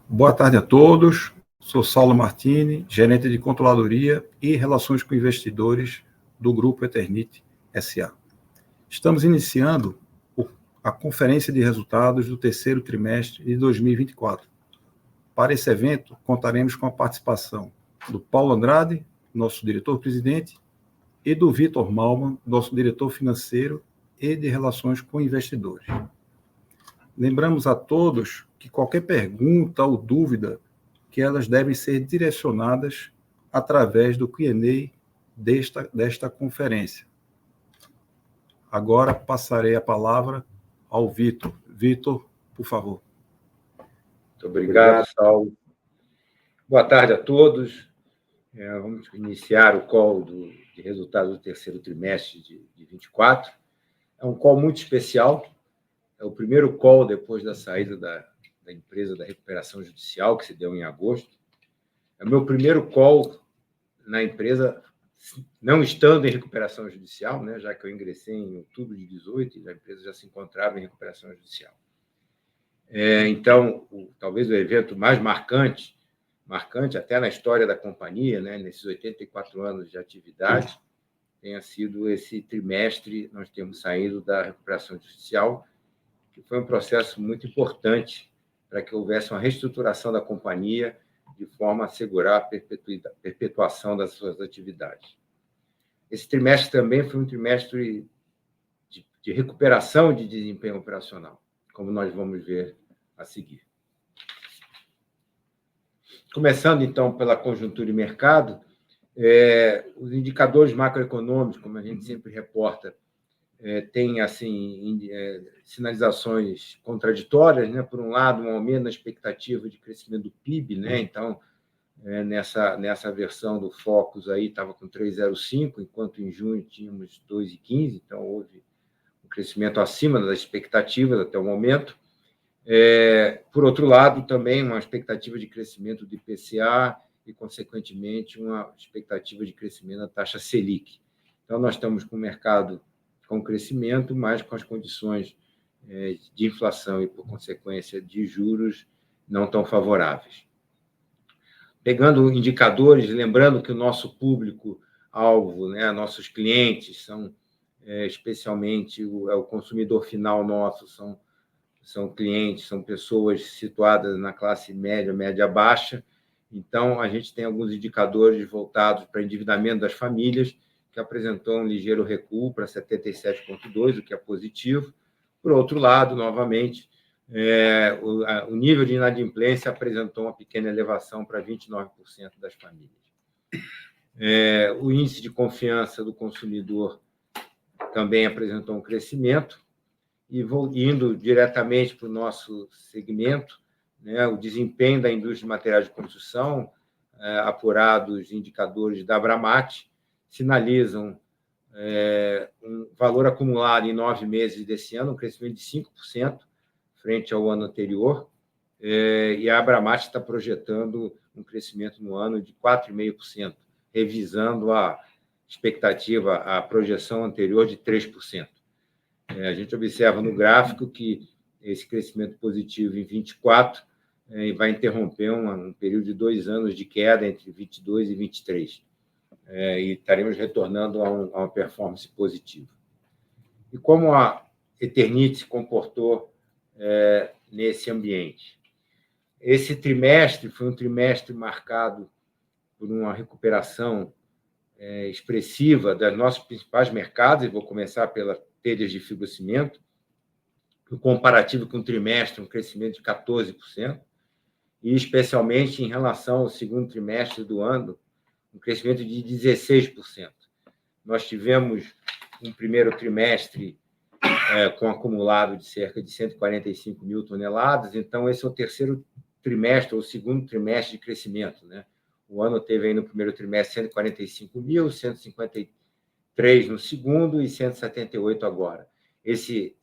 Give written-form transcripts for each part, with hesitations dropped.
Boa tarde a todos. Sou Saulo Martini, gerente de controladoria e relações com investidores do Grupo Eternit S.A. Estamos iniciando a conferência de resultados do terceiro trimestre de 2024. Para esse evento, contaremos com a participação do Paulo Andrade, nosso diretor-presidente, e do Vitor Malman, nosso diretor financeiro e de relações com investidores. Lembramos a todos que qualquer pergunta ou dúvida, que elas devem ser direcionadas através do Q&A desta conferência. Agora passarei a palavra ao Vitor. Vitor, por favor. Muito obrigado, Saulo. Boa tarde a todos. Vamos iniciar o call de resultados do terceiro trimestre de 2024. É um call muito especial. É o primeiro call depois da saída da empresa da recuperação judicial, que se deu em agosto. É o meu primeiro call na empresa, não estando em recuperação judicial, né, já que eu ingressei em outubro de 2018 e a empresa já se encontrava em recuperação judicial. Então, talvez o evento mais marcante até na história da companhia, né, nesses 84 anos de atividade, tenha sido esse trimestre, nós temos saído da recuperação judicial, que foi um processo muito importante para que houvesse uma reestruturação da companhia de forma a assegurar a perpetuação das suas atividades. Esse trimestre também foi um trimestre de recuperação de desempenho operacional, como nós vamos ver a seguir. Começando, então, pela conjuntura de mercado, os indicadores macroeconômicos, como a gente sempre reporta, tem assim sinalizações contraditórias, né? Por um lado, um aumento na expectativa de crescimento do PIB, né? Então, nessa versão do Focus aí estava com 3,05, enquanto em junho tínhamos 2,15, então houve um crescimento acima das expectativas até o momento. Por outro lado, também uma expectativa de crescimento do IPCA e, consequentemente, uma expectativa de crescimento da taxa Selic. Então, nós estamos com o mercado com crescimento, mas com as condições de inflação e, por consequência, de juros não tão favoráveis. Pegando indicadores, lembrando que o nosso público-alvo, né, nossos clientes, são especialmente o consumidor final nosso, são clientes, são pessoas situadas na classe média, média-baixa. Então, a gente tem alguns indicadores voltados para endividamento das famílias, que apresentou um ligeiro recuo para 77,2, o que é positivo. Por outro lado, novamente, o nível de inadimplência apresentou uma pequena elevação para 29% das famílias. O índice de confiança do consumidor também apresentou um crescimento, e indo diretamente para o nosso segmento, né, o desempenho da indústria de materiais de construção, apurados indicadores da Abramat, sinalizam um valor acumulado em 9 meses desse ano, um crescimento de 5% frente ao ano anterior, e a Abramat está projetando um crescimento no ano de 4,5%, revisando a expectativa, a projeção anterior de 3%. A gente observa no gráfico que esse crescimento positivo em 24 vai interromper um período de 2 anos de queda entre 22 e 23. E estaremos retornando a uma performance positiva. E como a Eternit se comportou nesse ambiente? Esse trimestre foi um trimestre marcado por uma recuperação expressiva dos nossos principais mercados, e vou começar pela telhas de fibrocimento, no comparativo com o trimestre, um crescimento de 14%, e especialmente em relação ao segundo trimestre do ano, um crescimento de 16%. Nós tivemos um primeiro trimestre com acumulado de cerca de 145 mil toneladas, então esse é o terceiro trimestre, ou segundo trimestre de crescimento, né? O ano teve aí no primeiro trimestre 145 mil, 153 no segundo e 178 agora. Esse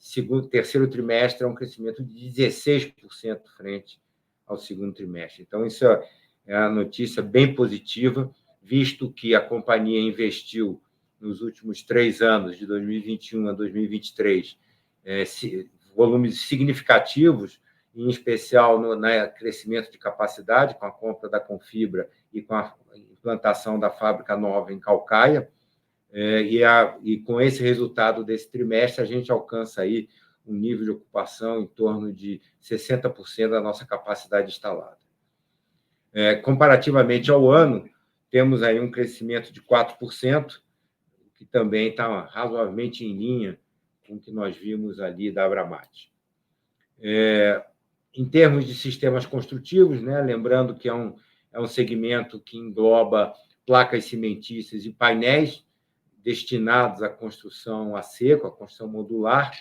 terceiro trimestre é um crescimento de 16% frente ao segundo trimestre. Então, isso é uma notícia bem positiva, visto que a companhia investiu nos últimos 3 anos, de 2021 a 2023, volumes significativos em especial no crescimento de capacidade, com a compra da Confibra e com a implantação da fábrica nova em Caucaia. E com esse resultado desse trimestre, a gente alcança aí um nível de ocupação em torno de 60% da nossa capacidade instalada. Comparativamente ao ano, temos aí um crescimento de 4%, que também está razoavelmente em linha com o que nós vimos ali da Abramat. Em termos de sistemas construtivos, né, lembrando que é um segmento que engloba placas cimentícias e painéis destinados à construção a seco, à construção modular.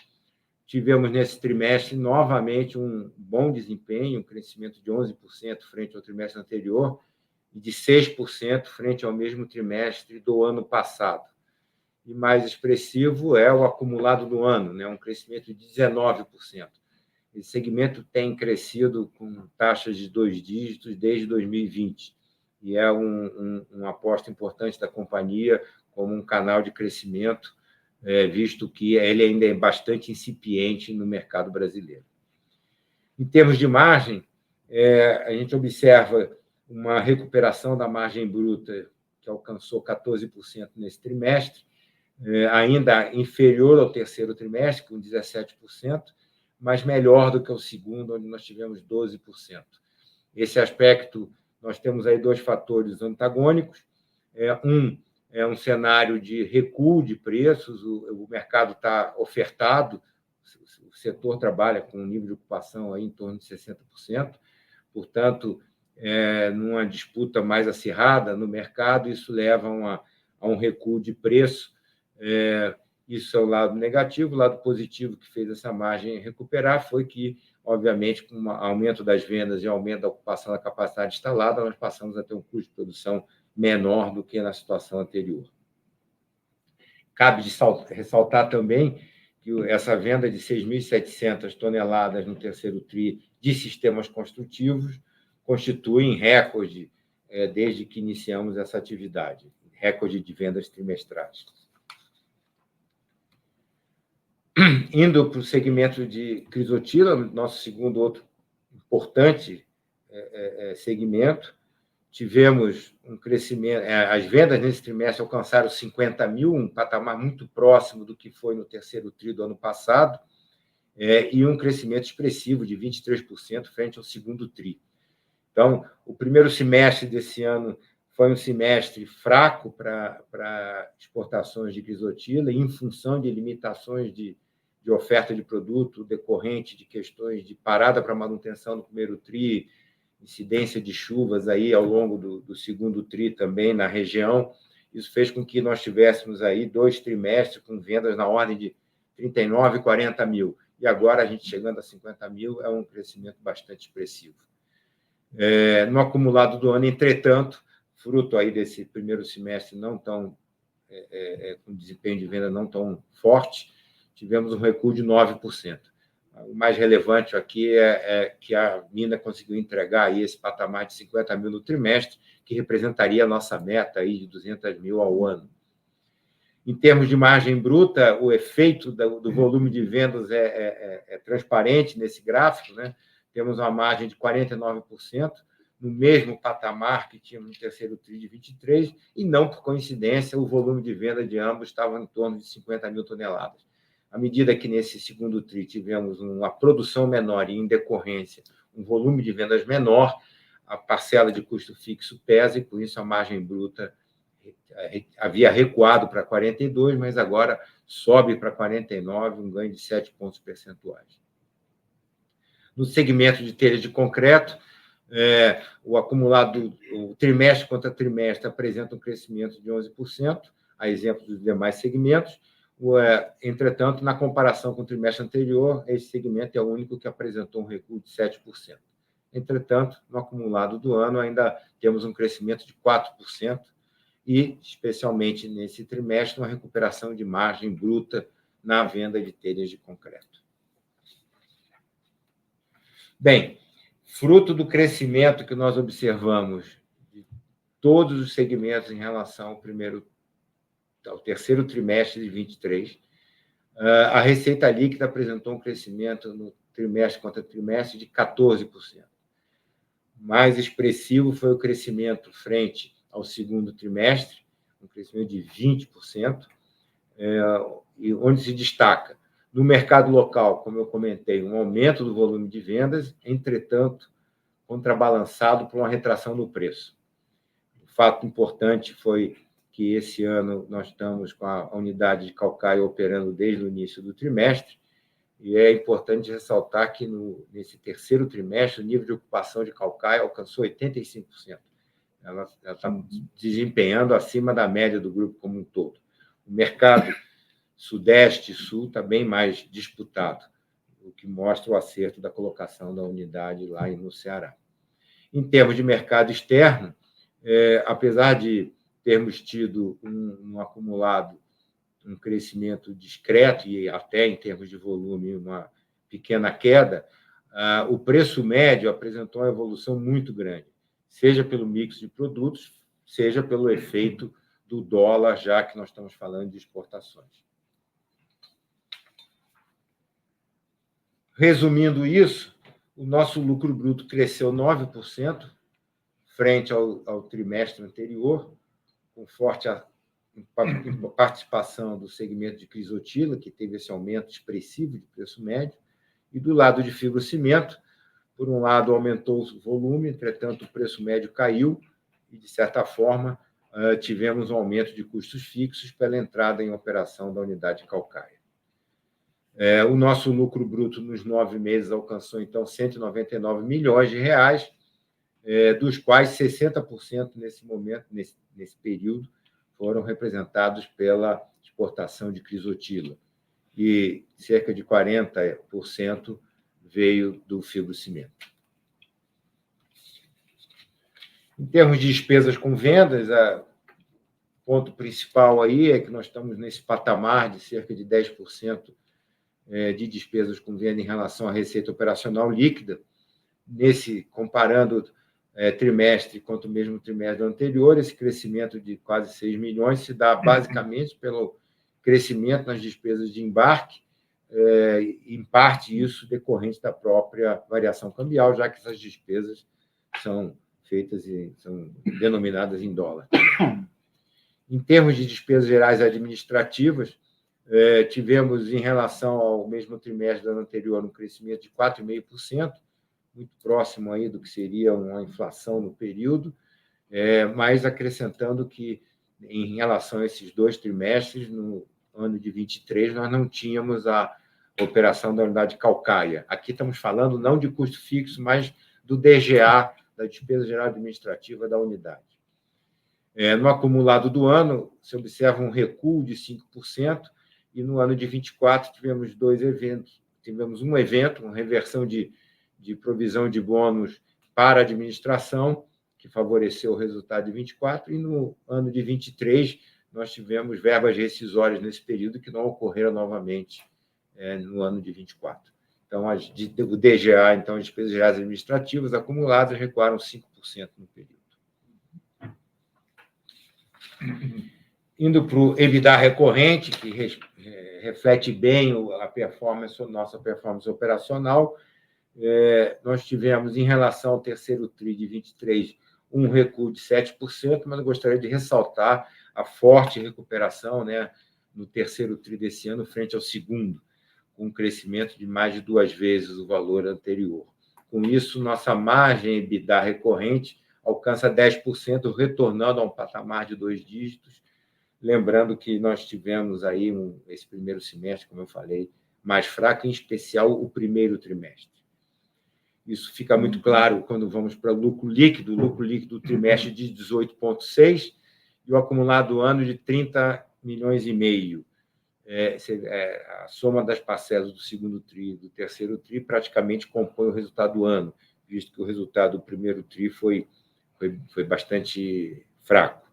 Tivemos, nesse trimestre, novamente um bom desempenho, um crescimento de 11% frente ao trimestre anterior e de 6% frente ao mesmo trimestre do ano passado. E mais expressivo é o acumulado do ano, né, um crescimento de 19%. Esse segmento tem crescido com taxas de 2 dígitos desde 2020 e é uma aposta importante da companhia como um canal de crescimento, visto que ele ainda é bastante incipiente no mercado brasileiro. Em termos de margem, a gente observa uma recuperação da margem bruta, que alcançou 14% nesse trimestre, ainda inferior ao terceiro trimestre, com 17%, mas melhor do que o segundo, onde nós tivemos 12%. Esse aspecto, nós temos aí dois fatores antagônicos. É um cenário de recuo de preços, o mercado está ofertado, o setor trabalha com um nível de ocupação aí em torno de 60%, portanto, numa disputa mais acirrada no mercado, isso leva a um recuo de preço. Isso é o lado negativo. O lado positivo que fez essa margem recuperar foi que, obviamente, com o aumento das vendas e aumento da ocupação da capacidade instalada, nós passamos a ter um custo de produção menor do que na situação anterior. Cabe ressaltar também que essa venda de 6.700 toneladas no terceiro TRI de sistemas construtivos constitui recorde desde que iniciamos essa atividade, recorde de vendas trimestrais. Indo para o segmento de crisotila, nosso segundo outro importante segmento, tivemos um crescimento, as vendas nesse trimestre alcançaram 50 mil, um patamar muito próximo do que foi no terceiro TRI do ano passado, e um crescimento expressivo de 23% frente ao segundo TRI. Então, o primeiro semestre desse ano foi um semestre fraco para exportações de crisotila, em função de limitações de oferta de produto decorrente de questões de parada para manutenção no primeiro TRI, incidência de chuvas aí ao longo do segundo TRI também na região. Isso fez com que nós tivéssemos aí 2 trimestres com vendas na ordem de 39 e 40 mil. E agora, a gente chegando a 50 mil, é um crescimento bastante expressivo. No acumulado do ano, entretanto, fruto aí desse primeiro semestre não tão com desempenho de venda não tão forte, tivemos um recuo de 9%. O mais relevante aqui é que a mina conseguiu entregar aí esse patamar de 50 mil no trimestre, que representaria a nossa meta aí de 200 mil ao ano. Em termos de margem bruta, o efeito do volume de vendas é transparente nesse gráfico, né? Temos uma margem de 49%, no mesmo patamar que tínhamos no terceiro TRI de 23%, e não por coincidência, o volume de venda de ambos estava em torno de 50 mil toneladas. À medida que nesse segundo TRI tivemos uma produção menor e, em decorrência, um volume de vendas menor, a parcela de custo fixo pesa e, por isso, a margem bruta havia recuado para 42%, mas agora sobe para 49%, um ganho de 7 pontos percentuais. No segmento de telhas de concreto, o acumulado, o trimestre contra trimestre, apresenta um crescimento de 11%, a exemplo dos demais segmentos. Entretanto, na comparação com o trimestre anterior, esse segmento é o único que apresentou um recuo de 7%. Entretanto, no acumulado do ano, ainda temos um crescimento de 4% e, especialmente nesse trimestre, uma recuperação de margem bruta na venda de telhas de concreto. Bem, fruto do crescimento que nós observamos de todos os segmentos em relação ao terceiro trimestre de 23, a receita líquida apresentou um crescimento no trimestre contra trimestre, de 14%. Mais expressivo foi o crescimento frente ao segundo trimestre, um crescimento de 20%, e onde se destaca, no mercado local, como eu comentei, um aumento do volume de vendas, entretanto, contrabalançado por uma retração no preço. O fato importante foi que esse ano nós estamos com a unidade de calcário operando desde o início do trimestre, e é importante ressaltar que nesse terceiro trimestre o nível de ocupação de calcário alcançou 85%. Ela está desempenhando acima da média do grupo como um todo. O mercado Sudeste e Sul está bem mais disputado, o que mostra o acerto da colocação da unidade lá no Ceará. Em termos de mercado externo, apesar de termos tido um acumulado, um crescimento discreto e até em termos de volume uma pequena queda, o preço médio apresentou uma evolução muito grande, seja pelo mix de produtos, seja pelo efeito do dólar, já que nós estamos falando de exportações. Resumindo isso, o nosso lucro bruto cresceu 9% frente ao trimestre anterior, com forte participação do segmento de Crisotila, que teve esse aumento expressivo de preço médio, e do lado de fibrocimento, por um lado, aumentou o volume, entretanto, o preço médio caiu e, de certa forma, tivemos um aumento de custos fixos pela entrada em operação da unidade calcária. O nosso lucro bruto nos 9 meses alcançou, então, 199 milhões de reais, dos quais 60% nesse momento, nesse período, foram representados pela exportação de Crisotila, e cerca de 40% veio do fibrocimento. Em termos de despesas com vendas, o ponto principal aí é que nós estamos nesse patamar de cerca de 10% de despesas com venda em relação à receita operacional líquida, comparando trimestre contra o mesmo trimestre do anterior, esse crescimento de quase 6 milhões se dá basicamente pelo crescimento nas despesas de embarque, em parte isso decorrente da própria variação cambial, já que essas despesas são feitas e são denominadas em dólar. Em termos de despesas gerais administrativas, tivemos, em relação ao mesmo trimestre do ano anterior, um crescimento de 4,5%, muito próximo aí do que seria uma inflação no período, mas acrescentando que, em relação a esses 2 trimestres, no ano de 23, nós não tínhamos a operação da unidade calcária. Aqui estamos falando não de custo fixo, mas do DGA, da despesa geral administrativa da unidade. No acumulado do ano, se observa um recuo de 5%, e no ano de 24 tivemos 2 eventos. Tivemos um evento, uma reversão de provisão de bônus para a administração, que favoreceu o resultado de 24, e no ano de 23 nós tivemos verbas rescisórias nesse período que não ocorreram novamente no ano de 24. Então, o DGA, então, as despesas gerais administrativas acumuladas, recuaram 5% no período. Indo para o EBITDA recorrente, que reflete bem a nossa performance operacional, nós tivemos, em relação ao terceiro TRI de 23, um recuo de 7%, mas eu gostaria de ressaltar a forte recuperação, no terceiro TRI desse ano, frente ao segundo, com um crescimento de mais de 2 vezes o valor anterior. Com isso, nossa margem EBITDA recorrente alcança 10%, retornando a um patamar de 2 dígitos, lembrando que nós tivemos aí esse primeiro semestre, como eu falei, mais fraco, em especial o primeiro trimestre. Isso fica muito claro quando vamos para o lucro líquido do trimestre de 18,6 e o acumulado ano de 30 milhões e meio. A soma das parcelas do segundo TRI e do terceiro TRI praticamente compõe o resultado do ano, visto que o resultado do primeiro TRI foi bastante fraco.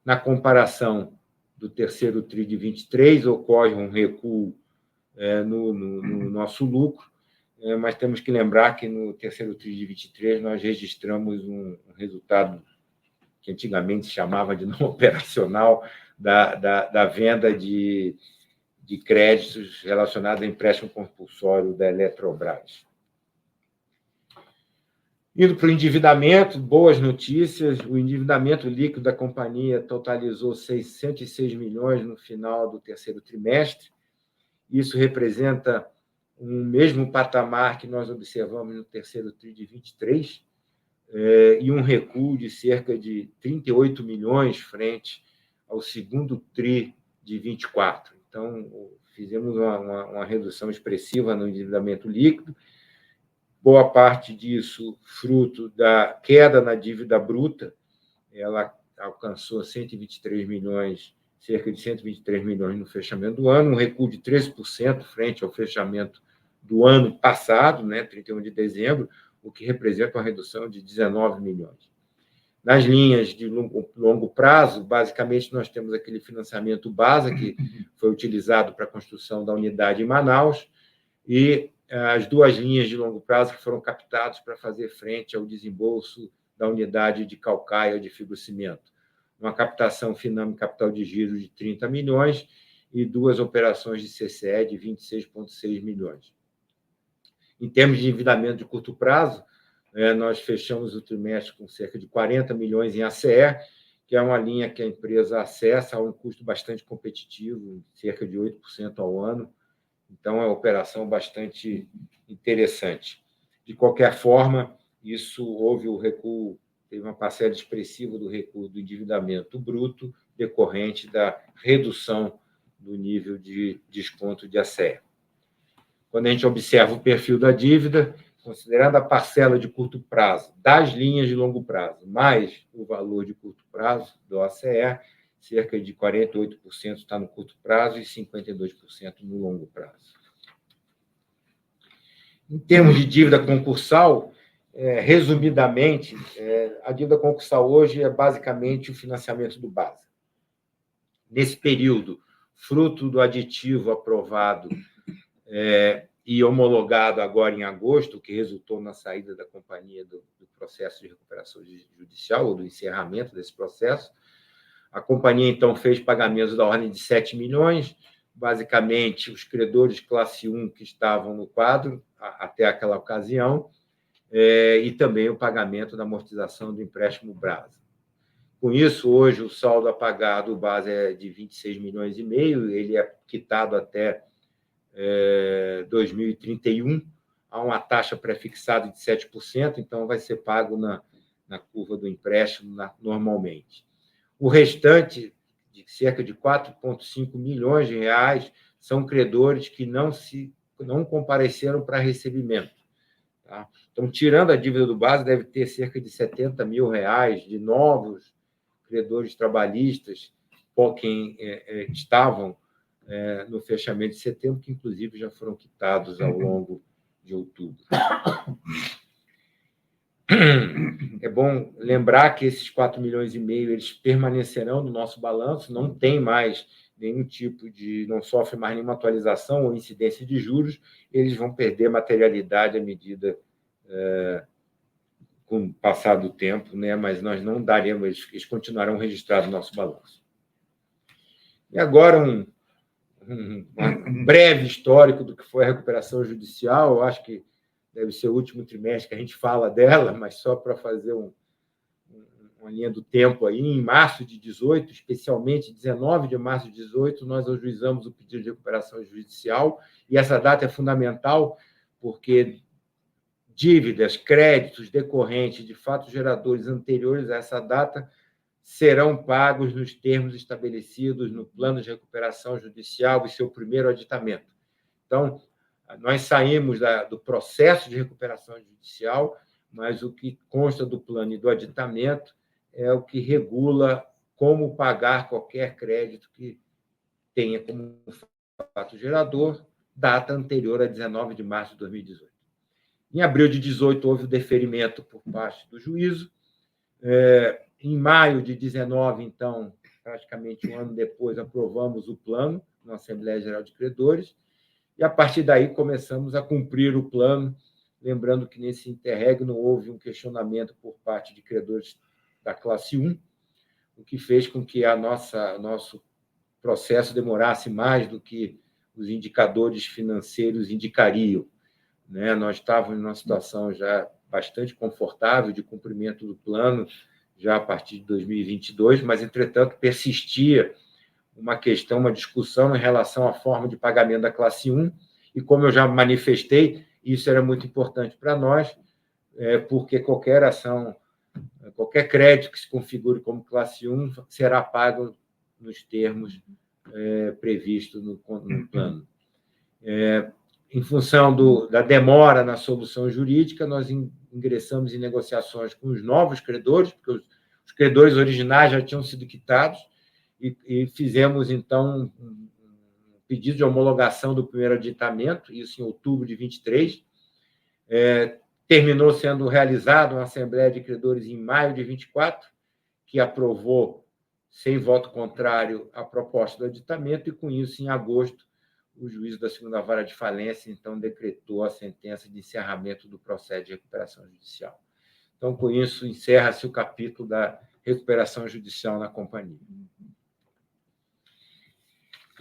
Na comparação do terceiro TRI de 23, ocorre um recuo no nosso lucro, mas temos que lembrar que no terceiro TRI de 23 nós registramos um resultado que antigamente se chamava de não operacional, da venda de de créditos relacionados a empréstimo compulsório da Eletrobras. Indo para o endividamento, boas notícias. O endividamento líquido da companhia totalizou 606 milhões no final do terceiro trimestre. Isso representa um mesmo patamar que nós observamos no terceiro TRI de 23, e um recuo de cerca de 38 milhões frente ao segundo TRI de 24. Então, fizemos uma redução expressiva no endividamento líquido. Boa parte disso fruto da queda na dívida bruta, ela alcançou 123 milhões, cerca de 123 milhões no fechamento do ano, um recuo de 13% frente ao fechamento do ano passado, 31 de dezembro, o que representa uma redução de 19 milhões. Nas linhas de longo prazo, basicamente, nós temos aquele financiamento base que foi utilizado para a construção da unidade em Manaus e as duas linhas de longo prazo que foram captadas para fazer frente ao desembolso da unidade de calcaia de fibrocimento. Uma captação Finame Capital de Giro de 30 milhões e duas operações de CCE de 26,6 milhões. Em termos de endividamento de curto prazo, nós fechamos o trimestre com cerca de 40 milhões em ACE, que é uma linha que a empresa acessa a um custo bastante competitivo, cerca de 8% ao ano. Então, é uma operação bastante interessante. De qualquer forma, houve o recuo, teve uma parcela expressiva do recuo do endividamento bruto decorrente da redução do nível de desconto de ACE. Quando a gente observa o perfil da dívida, considerando a parcela de curto prazo das linhas de longo prazo, mais o valor de curto prazo do ACE, cerca de 48% está no curto prazo e 52% no longo prazo. Em termos de dívida concursal, resumidamente, a dívida concursal hoje é basicamente o financiamento do BASA. Nesse período, fruto do aditivo aprovado e homologado agora em agosto, que resultou na saída da companhia do processo de recuperação judicial, ou do encerramento desse processo, a companhia, então, fez pagamentos da ordem de 7 milhões, basicamente os credores classe 1 que estavam no quadro até aquela ocasião, e também o pagamento da amortização do empréstimo Brasa. Com isso, hoje, o saldo a pagar do BASA é de 26 milhões e meio, ele é quitado até 2031, há uma taxa pré-fixada de 7%, então vai ser pago na curva do empréstimo normalmente. O restante, de cerca de 4,5 milhões de reais, são credores que não compareceram para recebimento. Tá? Então, tirando a dívida do BASA, deve ter cerca de 70 mil reais de novos credores trabalhistas, quem estavam no fechamento de setembro, que, inclusive, já foram quitados ao longo de outubro. É bom lembrar que esses 4 milhões e meio eles permanecerão no nosso balanço, não tem mais nenhum tipo de... não sofre mais nenhuma atualização ou incidência de juros, eles vão perder materialidade à medida com o passar do tempo, mas nós não daremos, eles continuarão registrados no nosso balanço. E agora um breve histórico do que foi a recuperação judicial. Eu acho que deve ser o último trimestre que a gente fala dela, mas só para fazer uma linha do tempo aí. Em março de 18, especialmente 19 de março de 18, nós ajuizamos o pedido de recuperação judicial, e essa data é fundamental porque dívidas, créditos decorrentes de fatos geradores anteriores a essa data serão pagos nos termos estabelecidos no plano de recuperação judicial e seu primeiro aditamento. Então, nós saímos do processo de recuperação judicial, mas o que consta do plano e do aditamento é o que regula como pagar qualquer crédito que tenha como fato gerador data anterior a 19 de março de 2018. Em abril de 18, houve o deferimento por parte do juízo. Em maio de 19, então, praticamente um ano depois, aprovamos o plano na Assembleia Geral de Credores, e, a partir daí, começamos a cumprir o plano, lembrando que, nesse interregno, houve um questionamento por parte de credores da classe 1, o que fez com que nosso processo demorasse mais do que os indicadores financeiros indicariam, né? Nós estávamos numa situação já bastante confortável de cumprimento do plano, já a partir de 2022, mas, entretanto, persistia uma questão, uma discussão em relação à forma de pagamento da classe 1, e, como eu já manifestei, isso era muito importante para nós, porque qualquer ação, qualquer crédito que se configure como classe 1 será pago nos termos previstos no plano. Em função da demora na solução jurídica, nós ingressamos em negociações com os novos credores, porque os credores originais já tinham sido quitados, e fizemos, então, um pedido de homologação do primeiro aditamento, isso em outubro de 23. Terminou sendo realizada uma Assembleia de Credores em maio de 24, que aprovou, sem voto contrário, a proposta do aditamento, e, com isso, em agosto, o juízo da segunda vara de falência, então, decretou a sentença de encerramento do processo de recuperação judicial. Então, com isso, encerra-se o capítulo da recuperação judicial na companhia.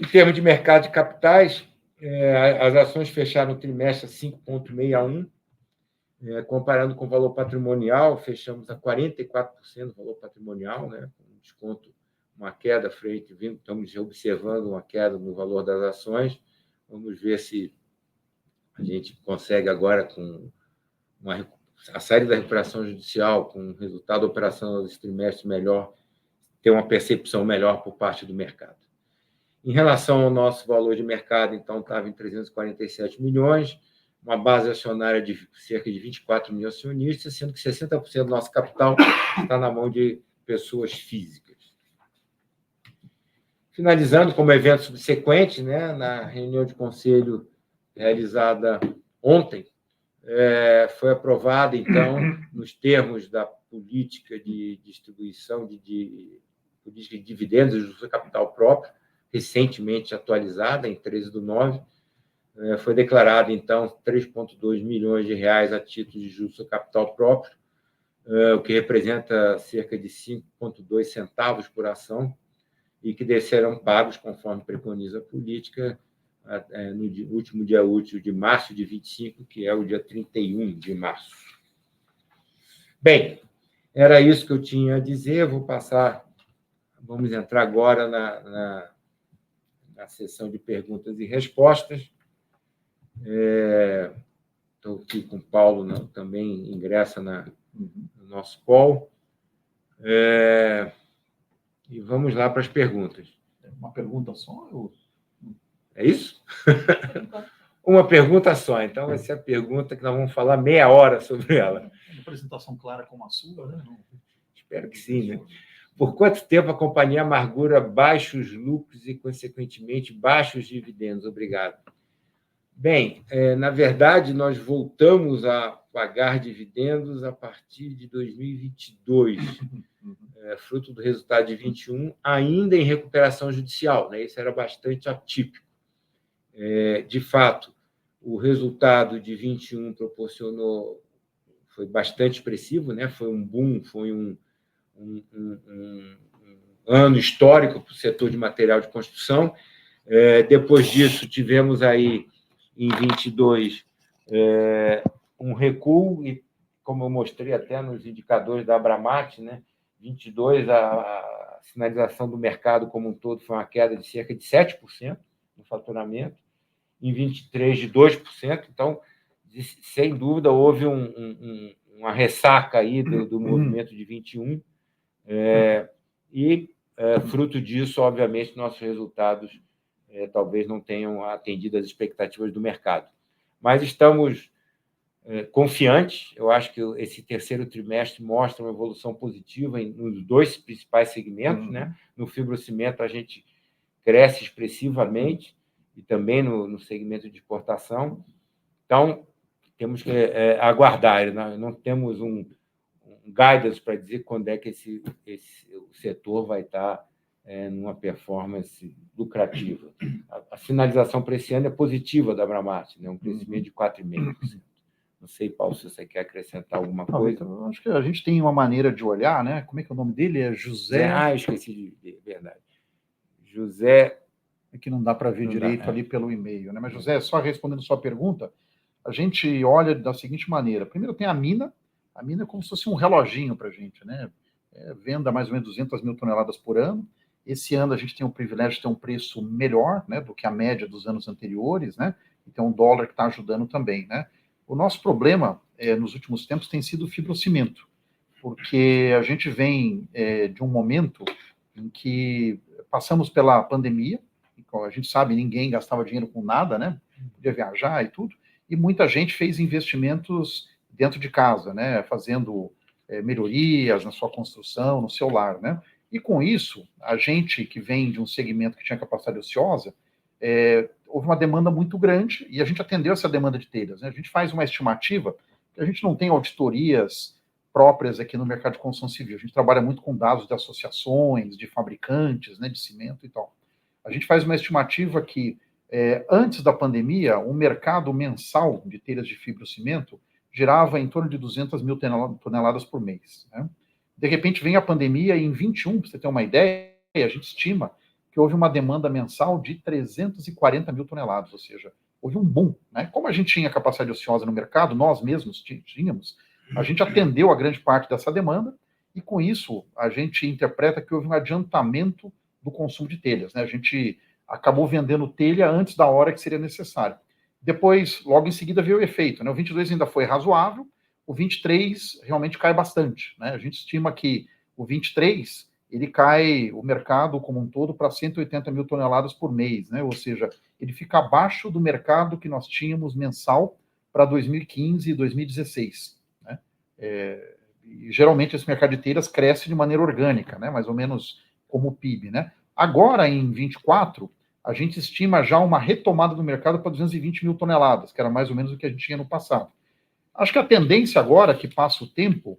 Em termos de mercado de capitais, as ações fecharam o trimestre a 5,61, comparando com o valor patrimonial, fechamos a 44% do valor patrimonial, né, com desconto, uma queda frente, estamos observando uma queda no valor das ações. Vamos ver se a gente consegue agora, com a saída da recuperação judicial, com o resultado da operação desse trimestre melhor, ter uma percepção melhor por parte do mercado. Em relação ao nosso valor de mercado, então, estava em 347 milhões, uma base acionária de cerca de 24 mil acionistas, sendo que 60% do nosso capital está na mão de pessoas físicas. Finalizando como evento subsequente, né, na reunião de conselho realizada ontem, foi aprovada, então, nos termos da política de distribuição de política de dividendos do seu capital próprio, recentemente atualizada, em 13/9, foi declarado, então, 3,2 milhões de reais a título de juros do capital próprio, o que representa cerca de 5,2 centavos por ação, e que serão pagos, conforme preconiza a política, no último dia útil de março de 25, que é o dia 31 de março. Bem, era isso que eu tinha a dizer. Vamos entrar agora na sessão de perguntas e respostas. Estou aqui com o Paulo, também ingressa no nosso call. E vamos lá para as perguntas. Uma pergunta só? É isso? Uma pergunta só. Então, essa é a pergunta que nós vamos falar meia hora sobre ela. Uma apresentação clara como a sua, né? Espero que sim, né? Por quanto tempo a companhia amargura baixos lucros e, consequentemente, baixos dividendos? Obrigado. Bem, na verdade, nós voltamos a pagar dividendos a partir de 2022, fruto do resultado de 21, ainda em recuperação judicial, né? Isso era bastante atípico. De fato, o resultado de 21 foi bastante expressivo, né? Foi um boom, foi um ano histórico para o setor de material de construção. Depois disso, tivemos aí, em 22, um recuo, e, como eu mostrei até nos indicadores da Abramat, né, 22, a sinalização do mercado como um todo foi uma queda de cerca de 7% no faturamento, em 23, de 2%. Então, sem dúvida, houve uma ressaca aí do movimento de 21, e, fruto disso, obviamente, nossos resultados talvez não tenham atendido às expectativas do mercado. Mas estamos confiantes. Eu acho que esse terceiro trimestre mostra uma evolução positiva nos dois principais segmentos, né? No fibrocimento, a gente cresce expressivamente, e também no segmento de exportação. Então, temos que aguardar. Não temos um guidance para dizer quando é que o setor vai estar numa performance lucrativa. A finalização para esse ano é positiva da Abramat, né? Um crescimento de 4,5%. Não sei, Paulo, se você quer acrescentar alguma coisa. Não, acho que a gente tem uma maneira de olhar, né? Como é que é o nome dele? É José... Esqueci de verdade. José é que não dá para ver Não dá, direito ali pelo e-mail, né? Mas, José, só respondendo sua pergunta, a gente olha da seguinte maneira. Primeiro tem a mina é como se fosse um reloginho para a gente, né? Venda mais ou menos 200 mil toneladas por ano. Esse ano a gente tem o privilégio de ter um preço melhor, né, do que a média dos anos anteriores, né? Então, o dólar que está ajudando também, né? O nosso problema nos últimos tempos tem sido o fibrocimento, porque a gente vem de um momento em que passamos pela pandemia, a gente sabe, ninguém gastava dinheiro com nada, né? Podia viajar e tudo, e muita gente fez investimentos dentro de casa, né? Fazendo melhorias na sua construção, no seu lar, né? E com isso, a gente que vem de um segmento que tinha capacidade ociosa, houve uma demanda muito grande e a gente atendeu essa demanda de telhas, né? A gente faz uma estimativa, que a gente não tem auditorias próprias aqui no mercado de construção civil, a gente trabalha muito com dados de associações, de fabricantes, né, de cimento e tal. A gente faz uma estimativa que, antes da pandemia, o mercado mensal de telhas de fibrocimento girava em torno de 200 mil toneladas por mês, né? De repente vem a pandemia e em 21, para você ter uma ideia, a gente estima que houve uma demanda mensal de 340 mil toneladas, ou seja, houve um boom, né? Como a gente tinha capacidade ociosa no mercado, nós mesmos tínhamos, a gente atendeu a grande parte dessa demanda e com isso a gente interpreta que houve um adiantamento do consumo de telhas, né? A gente acabou vendendo telha antes da hora que seria necessário. Depois, logo em seguida, veio o efeito, né? O 22 ainda foi razoável, o 23 realmente cai bastante, né? A gente estima que o 23 ele cai, o mercado como um todo, para 180 mil toneladas por mês, né? Ou seja, ele fica abaixo do mercado que nós tínhamos mensal para 2015 e 2016, né? E geralmente esse mercado de telhas cresce de maneira orgânica, né? Mais ou menos como o PIB, né? Agora, em 24, a gente estima já uma retomada do mercado para 220 mil toneladas, que era mais ou menos o que a gente tinha no passado. Acho que a tendência agora, que passa o tempo,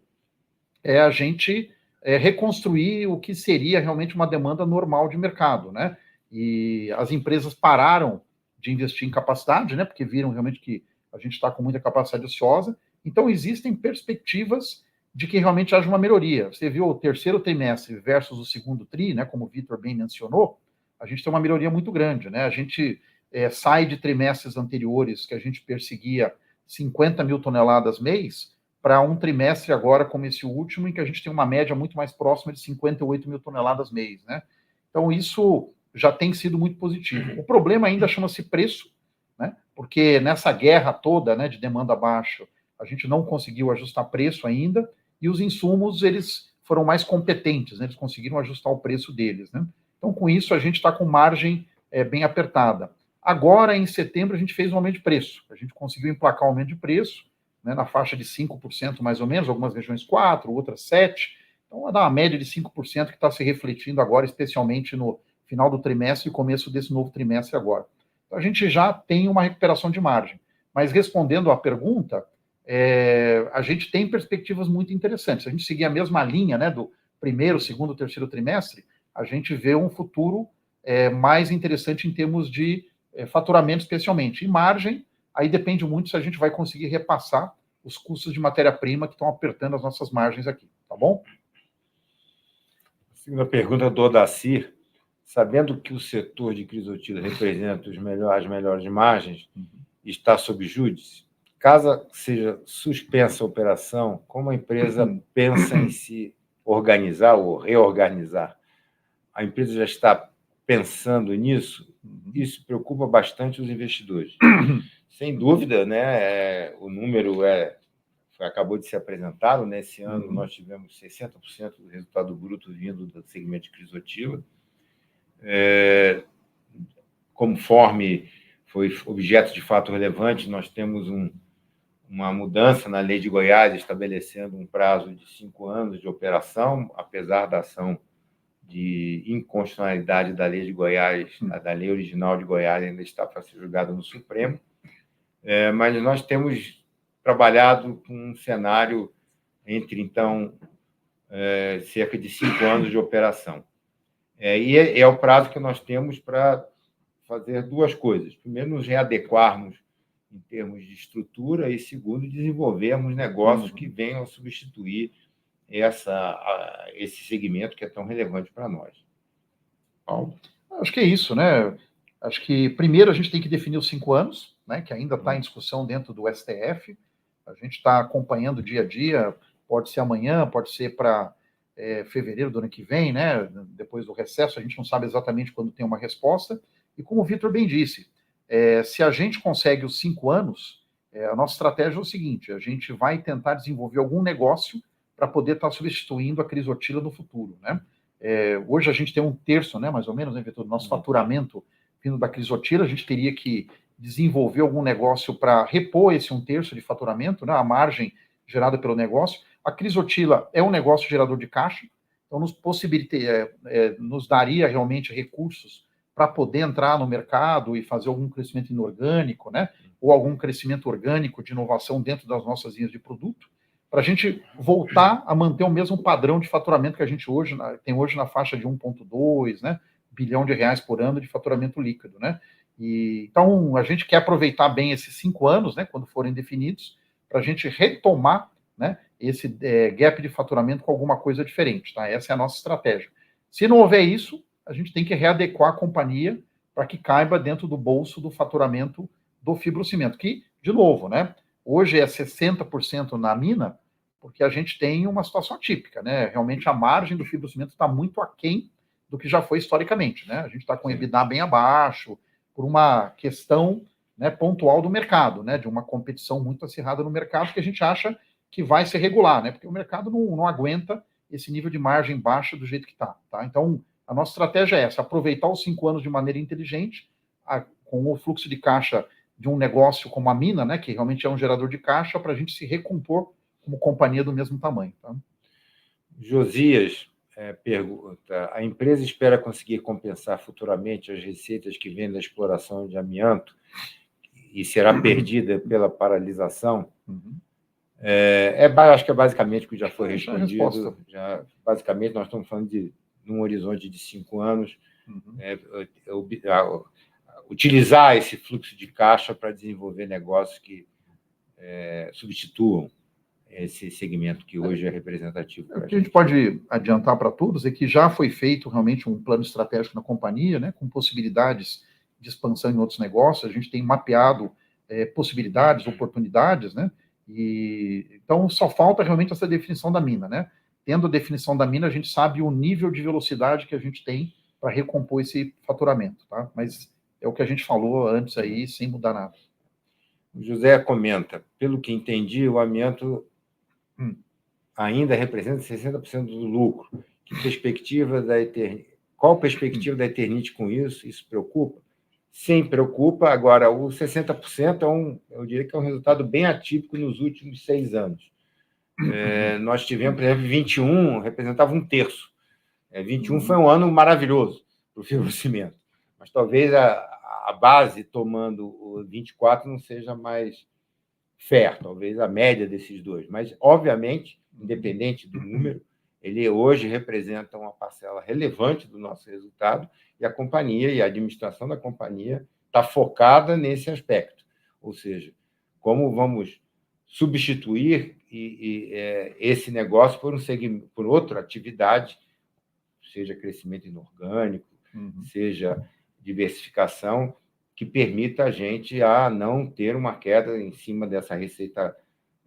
é a gente reconstruir o que seria realmente uma demanda normal de mercado, né? E as empresas pararam de investir em capacidade, né? Porque viram realmente que a gente está com muita capacidade ociosa. Então, existem perspectivas de que realmente haja uma melhoria. Você viu o terceiro trimestre versus o segundo tri, né? Como o Vitor bem mencionou, a gente tem uma melhoria muito grande, né? A gente sai de trimestres anteriores que a gente perseguia 50 mil toneladas mês para um trimestre agora, como esse último, em que a gente tem uma média muito mais próxima de 58 mil toneladas mês, né? Então, isso já tem sido muito positivo. O problema ainda chama-se preço, né? Porque nessa guerra toda, né, de demanda baixa, a gente não conseguiu ajustar preço ainda, e os insumos, eles foram mais competentes, né? Eles conseguiram ajustar o preço deles, né? Então, com isso, a gente está com margem bem apertada. Agora, em setembro, a gente fez um aumento de preço. A gente conseguiu emplacar um aumento de preço, né, na faixa de 5% mais ou menos, algumas regiões 4%, outras 7%. Então, vai dar uma média de 5% que está se refletindo agora, especialmente no final do trimestre e começo desse novo trimestre agora. Então, a gente já tem uma recuperação de margem. Mas, respondendo à pergunta, a gente tem perspectivas muito interessantes. Se a gente seguir a mesma linha, né, do primeiro, segundo, terceiro trimestre, a gente vê um futuro mais interessante em termos de faturamento, especialmente. E margem, aí depende muito se a gente vai conseguir repassar os custos de matéria-prima que estão apertando as nossas margens aqui, tá bom? Segunda pergunta do Odacir. Sabendo que o setor de crisotila representa as melhores margens, está sob júdice, caso seja suspensa a operação, como a empresa pensa em se organizar ou reorganizar? A empresa já está pensando nisso? Isso preocupa bastante os investidores. Sem dúvida, né, o número acabou de ser apresentado. Nesse ano, nós tivemos 60% do resultado bruto vindo do segmento de crisotila. Conforme foi objeto de fato relevante, nós temos uma mudança na lei de Goiás, estabelecendo um prazo de 5 anos de operação, apesar da ação de inconstitucionalidade da lei de Goiás, da lei original de Goiás ainda está para ser julgada no Supremo. Mas nós temos trabalhado com um cenário entre, então, cerca de 5 anos de operação. E é o prazo que nós temos para fazer duas coisas. Primeiro, nos readequarmos em termos de estrutura e, segundo, desenvolvermos negócios que venham a substituir esse segmento que é tão relevante para nós. Paulo? Acho que é isso, né? Acho que, primeiro, a gente tem que definir os 5 anos, né, que ainda está em discussão dentro do STF. A gente está acompanhando dia a dia, pode ser amanhã, pode ser para fevereiro do ano que vem, né, depois do recesso, a gente não sabe exatamente quando tem uma resposta. E como o Vitor bem disse, se a gente consegue os 5 anos, a nossa estratégia é o seguinte: a gente vai tentar desenvolver algum negócio para poder estar substituindo a crisotila no futuro, né? Hoje a gente tem 1/3, né, mais ou menos, né, Vitor, do nosso faturamento vindo da crisotila. A gente teria que desenvolver algum negócio para repor esse 1/3 de faturamento, né, a margem gerada pelo negócio. A crisotila é um negócio gerador de caixa, então nos daria realmente recursos para poder entrar no mercado e fazer algum crescimento inorgânico, né, ou algum crescimento orgânico de inovação dentro das nossas linhas de produto, para a gente voltar a manter o mesmo padrão de faturamento que a gente tem hoje na faixa de 1,2, né, bilhão de reais por ano de faturamento líquido, né? Então, a gente quer aproveitar bem esses 5 anos, né, quando forem definidos, para a gente retomar, né, esse gap de faturamento com alguma coisa diferente, tá? Essa é a nossa estratégia. Se não houver isso, a gente tem que readequar a companhia para que caiba dentro do bolso do faturamento do fibrocimento, que, de novo, né, hoje é 60% na mina, porque a gente tem uma situação atípica, né? Realmente a margem do fibrocimento está muito aquém do que já foi historicamente, né? A gente está com o EBITDA bem abaixo, por uma questão, né, pontual do mercado, né? De uma competição muito acirrada no mercado, que a gente acha que vai se regular, né? Porque o mercado não aguenta esse nível de margem baixa do jeito que está, tá? Então, a nossa estratégia é essa: aproveitar os 5 anos de maneira inteligente, com o fluxo de caixa de um negócio como a mina, né, que realmente é um gerador de caixa, para a gente se recompor como companhia do mesmo tamanho. Tá? Josias pergunta: a empresa espera conseguir compensar futuramente as receitas que vêm da exploração de amianto e será perdida pela paralisação? Acho que é basicamente o que já foi respondido. Basicamente, nós estamos falando de num horizonte de 5 anos, utilizar esse fluxo de caixa para desenvolver negócios que substituam esse segmento que hoje é representativo. O que a gente pode adiantar para todos é que já foi feito realmente um plano estratégico na companhia, né, com possibilidades de expansão em outros negócios. A gente tem mapeado possibilidades, oportunidades, né? Então só falta realmente essa definição da mina, né? Tendo a definição da mina, a gente sabe o nível de velocidade que a gente tem para recompor esse faturamento, tá? Mas é o que a gente falou antes aí, sem mudar nada. O José comenta: pelo que entendi, o amianto ainda representa 60% do lucro. Qual a perspectiva da Eternit com isso? Isso preocupa? Sim, preocupa. Agora, o 60% eu diria que é um resultado bem atípico nos últimos 6 anos. Nós tivemos, por exemplo, 21 representava 1/3. 21 foi um ano maravilhoso para o fibrocimento, mas talvez a base tomando o 24 não seja mais fair, talvez a média desses dois. Mas, obviamente, independente do número, ele hoje representa uma parcela relevante do nosso resultado, e a companhia e a administração da companhia está focada nesse aspecto. Ou seja, como vamos substituir esse negócio por outra atividade, seja crescimento inorgânico, seja diversificação, que permita a gente a não ter uma queda em cima dessa receita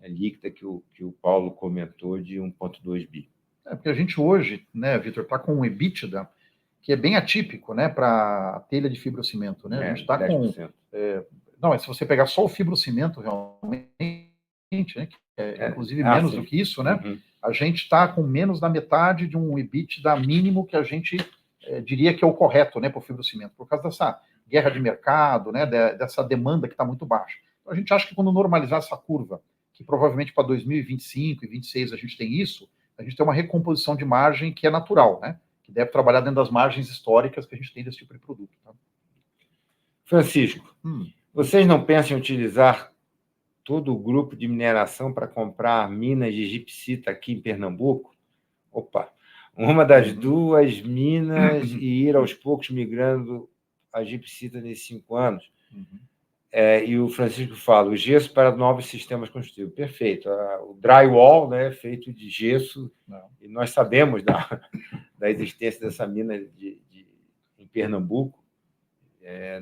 líquida que o Paulo comentou de 1,2 bi. Porque a gente hoje, né, Vitor, está com um EBITDA que é bem atípico, né, para a telha de fibrocimento, né? A gente está com... se você pegar só o fibrocimento, realmente, né, que inclusive menos do que isso, né? A gente está com menos da metade de um EBITDA mínimo que a gente diria que é o correto, né, para o fibrocimento, por causa dessa guerra de mercado, né, dessa demanda que está muito baixa. Então, a gente acha que quando normalizar essa curva, que provavelmente para 2025 e 2026 a gente tem isso, a gente tem uma recomposição de margem que é natural, né, que deve trabalhar dentro das margens históricas que a gente tem desse tipo de produto. Tá? Francisco, vocês não pensam em utilizar todo o grupo de mineração para comprar minas de gipsita aqui em Pernambuco? Uma das duas minas e ir aos poucos migrando a gipsita nesses 5 anos. E o Francisco fala: o gesso para novos sistemas construtivos. Perfeito. O drywall, né, é feito de gesso, e nós sabemos da existência dessa mina em Pernambuco.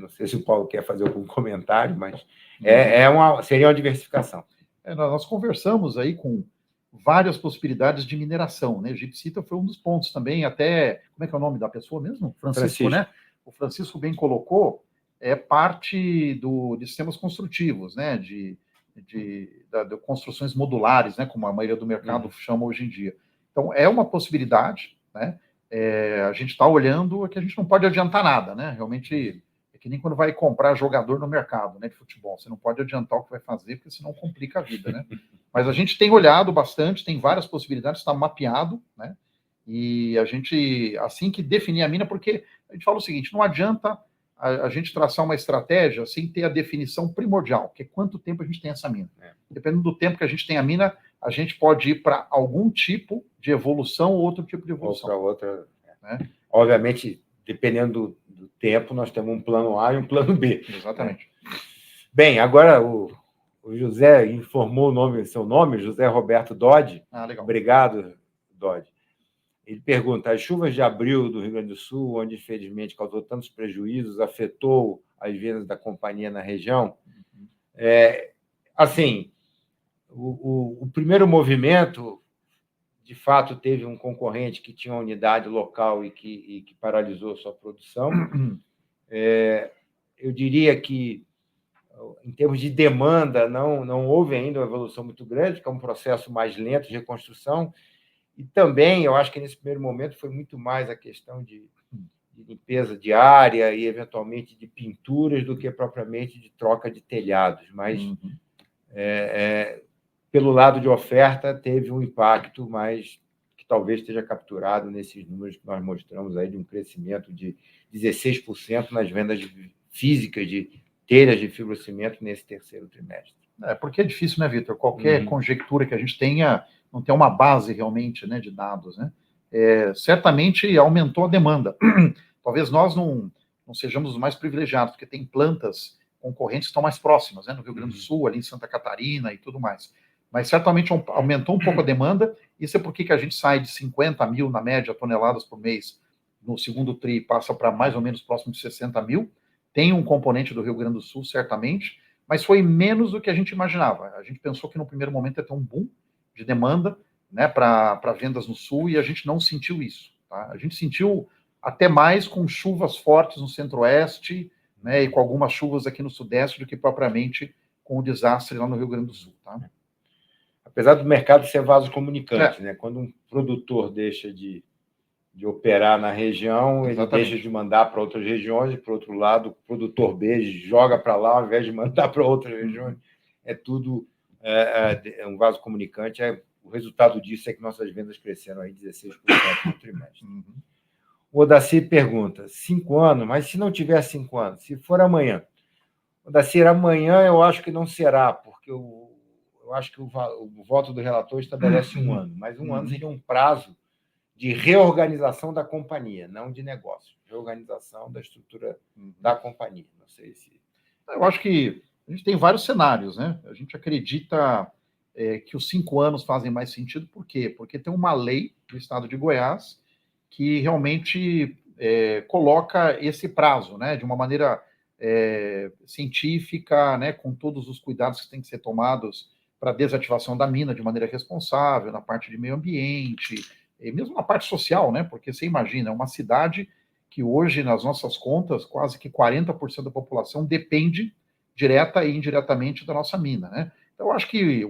Não sei se o Paulo quer fazer algum comentário, mas seria uma diversificação. Nós conversamos aí com várias possibilidades de mineração, né? Gipsita foi um dos pontos também, até, como é que é o nome da pessoa mesmo? Francisco. Né? O Francisco bem colocou, parte de sistemas construtivos, né? De construções modulares, né? Como a maioria do mercado chama hoje em dia. Então, é uma possibilidade, né? A gente está olhando que a gente não pode adiantar nada, né? Realmente, é que nem quando vai comprar jogador no mercado, né, de futebol. Você não pode adiantar o que vai fazer, porque senão complica a vida, né? Mas a gente tem olhado bastante, tem várias possibilidades, está mapeado, né? E a gente, assim que definir a mina, porque a gente fala o seguinte, não adianta a gente traçar uma estratégia sem ter a definição primordial, que é quanto tempo a gente tem essa mina. Dependendo do tempo que a gente tem a mina, a gente pode ir para algum tipo de evolução ou outro tipo de evolução. Ou para outra. Né? Obviamente, dependendo do tempo, nós temos um plano A e um plano B. Exatamente. Né? Bem, agora o José informou seu nome, José Roberto Dodge. Legal. Obrigado, Dodge. Ele pergunta, as chuvas de abril do Rio Grande do Sul, onde, infelizmente, causou tantos prejuízos, afetou as vendas da companhia na região? Assim, o primeiro movimento, de fato, teve um concorrente que tinha uma unidade local e que paralisou sua produção. Eu diria que, em termos de demanda, não houve ainda uma evolução muito grande, que é um processo mais lento de reconstrução. E também, eu acho que nesse primeiro momento foi muito mais a questão de limpeza de área e, eventualmente, de pinturas do que propriamente de troca de telhados. Mas, pelo lado de oferta, teve um impacto, mas que talvez esteja capturado nesses números que nós mostramos aí, de um crescimento de 16% nas vendas físicas de telhas de fibrocimento nesse terceiro trimestre. Porque é difícil, né, Vitor? Qualquer conjectura que a gente tenha, não tem uma base realmente, né, de dados, né? Certamente aumentou a demanda. Talvez nós não sejamos os mais privilegiados, porque tem plantas concorrentes que estão mais próximas, né, no Rio Grande do Sul, ali em Santa Catarina e tudo mais. Mas certamente aumentou um pouco a demanda. Isso é porque a gente sai de 50 mil, na média, toneladas por mês, no segundo tri, passa para mais ou menos próximo de 60 mil. Tem um componente do Rio Grande do Sul, certamente, mas foi menos do que a gente imaginava. A gente pensou que no primeiro momento ia ter um boom de demanda, né, para vendas no Sul, e a gente não sentiu isso. Tá? A gente sentiu até mais com chuvas fortes no Centro-Oeste, né, e com algumas chuvas aqui no Sudeste, do que propriamente com o desastre lá no Rio Grande do Sul. Tá? Apesar do mercado ser vaso comunicante, né? Quando um produtor deixa de operar na região, ele deixa de mandar para outras regiões, e, por outro lado, o produtor B joga para lá ao invés de mandar para outras regiões. É tudo um vaso comunicante. O resultado disso é que nossas vendas cresceram aí 16% no trimestre. O Odacir pergunta, 5 anos, mas se não tiver 5 anos, se for amanhã? Odacir, amanhã eu acho que não será, porque eu acho que o voto do relator estabelece 1 ano, mas 1 ano seria um prazo de reorganização da companhia, não de negócio. Reorganização da estrutura da companhia. Não sei se... Eu acho que a gente tem vários cenários, né? A gente acredita que os 5 anos fazem mais sentido. Por quê? Porque tem uma lei do Estado de Goiás que realmente coloca esse prazo, né? De uma maneira científica, né? Com todos os cuidados que têm que ser tomados para a desativação da mina de maneira responsável, na parte de meio ambiente, e mesmo na parte social, né? Porque você imagina, é uma cidade que hoje, nas nossas contas, quase que 40% da população depende direta e indiretamente da nossa mina, né? Então, eu acho que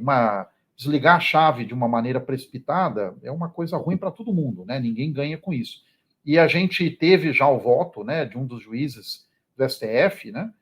desligar a chave de uma maneira precipitada é uma coisa ruim para todo mundo, né? Ninguém ganha com isso. E a gente teve já o voto, né, de um dos juízes do STF, né,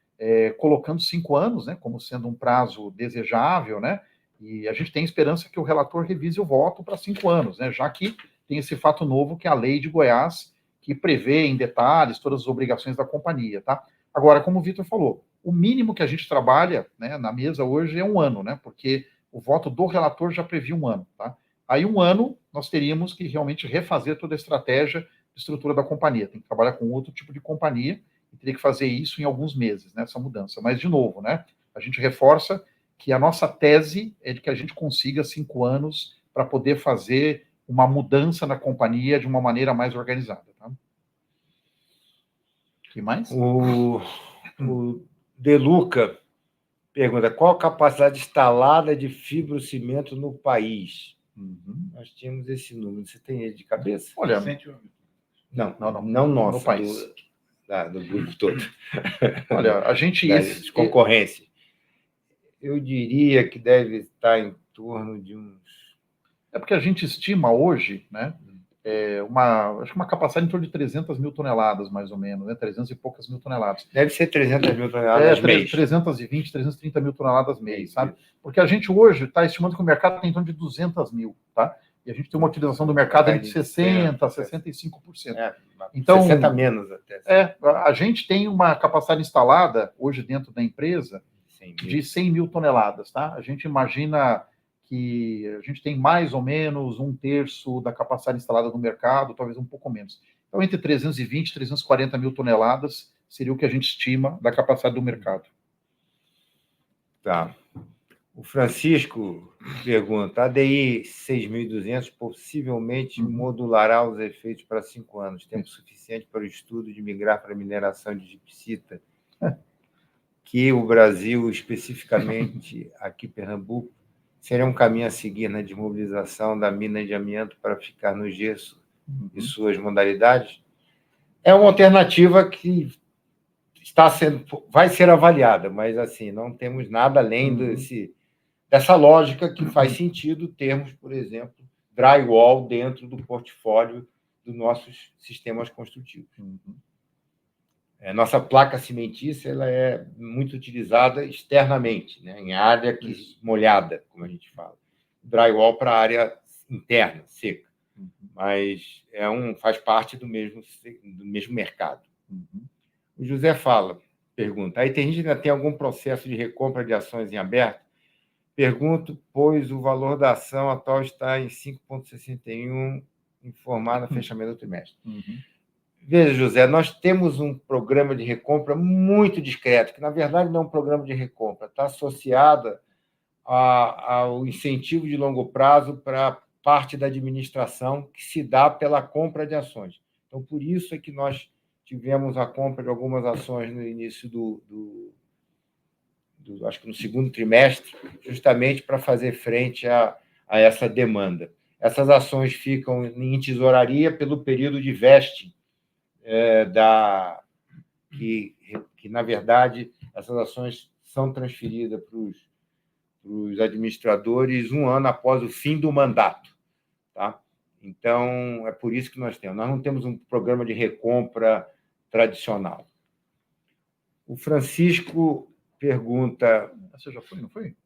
colocando 5 anos, né, como sendo um prazo desejável, né? E a gente tem esperança que o relator revise o voto para 5 anos, né? Já que tem esse fato novo, que é a lei de Goiás, que prevê em detalhes todas as obrigações da companhia, tá? Agora, como o Vitor falou, o mínimo que a gente trabalha, né, na mesa hoje é 1 ano, né? Porque o voto do relator já previa 1 ano, tá? Aí 1 ano nós teríamos que realmente refazer toda a estratégia de estrutura da companhia. Tem que trabalhar com outro tipo de companhia e teria que fazer isso em alguns meses, né, essa mudança. Mas, de novo, né, a gente reforça que a nossa tese é de que a gente consiga 5 anos para poder fazer uma mudança na companhia de uma maneira mais organizada. Tá? E mais? O Deluca pergunta: qual a capacidade instalada de fibrocimento no país? Nós tínhamos esse número. Você tem ele de cabeça? Olha, não nosso, no país. do grupo todo. Olha, a gente... De concorrência. Eu diria que deve estar em torno de uns... É porque a gente estima hoje, né, acho que uma capacidade em torno de 300 mil toneladas, mais ou menos, né, 300 e poucas mil toneladas. Deve ser 300 mil toneladas mês. 320, 330 mil toneladas mês, sabe? Porque a gente hoje está estimando que o mercado tem em torno de 200 mil, tá? E a gente tem uma utilização do mercado de 60%, 65%. Então, 60 menos até. A gente tem uma capacidade instalada hoje dentro da empresa de 100 mil toneladas, tá? A gente imagina que a gente tem mais ou menos 1/3 da capacidade instalada no mercado, talvez um pouco menos. Então, entre 320 e 340 mil toneladas seria o que a gente estima da capacidade do mercado. Tá. O Francisco pergunta: a ADI 6.200 possivelmente modulará os efeitos para 5 anos, tempo suficiente para o estudo de migrar para a mineração de gipsita, que o Brasil, especificamente aqui Pernambuco, seria um caminho a seguir na desmobilização da mina de amianto para ficar no gesso e suas modalidades? É uma alternativa que vai ser avaliada, mas assim, não temos nada além dessa lógica que faz sentido termos, por exemplo, drywall dentro do portfólio dos nossos sistemas construtivos. Nossa placa cimentícia ela é muito utilizada externamente, né, em área molhada, como a gente fala. Drywall para a área interna, seca. Mas faz parte do mesmo mercado. O José pergunta: a Eternit ainda tem algum processo de recompra de ações em aberto? Pergunto, pois o valor da ação atual está em 5,61, informado no fechamento do trimestre. Veja, José, nós temos um programa de recompra muito discreto, que, na verdade, não é um programa de recompra, está associado ao incentivo de longo prazo para parte da administração que se dá pela compra de ações. Então, por isso é que nós tivemos a compra de algumas ações no início acho que no segundo trimestre, justamente para fazer frente a essa demanda. Essas ações ficam em tesouraria pelo período de vesting, que, na verdade, essas ações são transferidas para os administradores 1 ano após o fim do mandato. Tá? Então, é por isso que nós não temos um programa de recompra tradicional. O Francisco pergunta... Você já foi, não foi?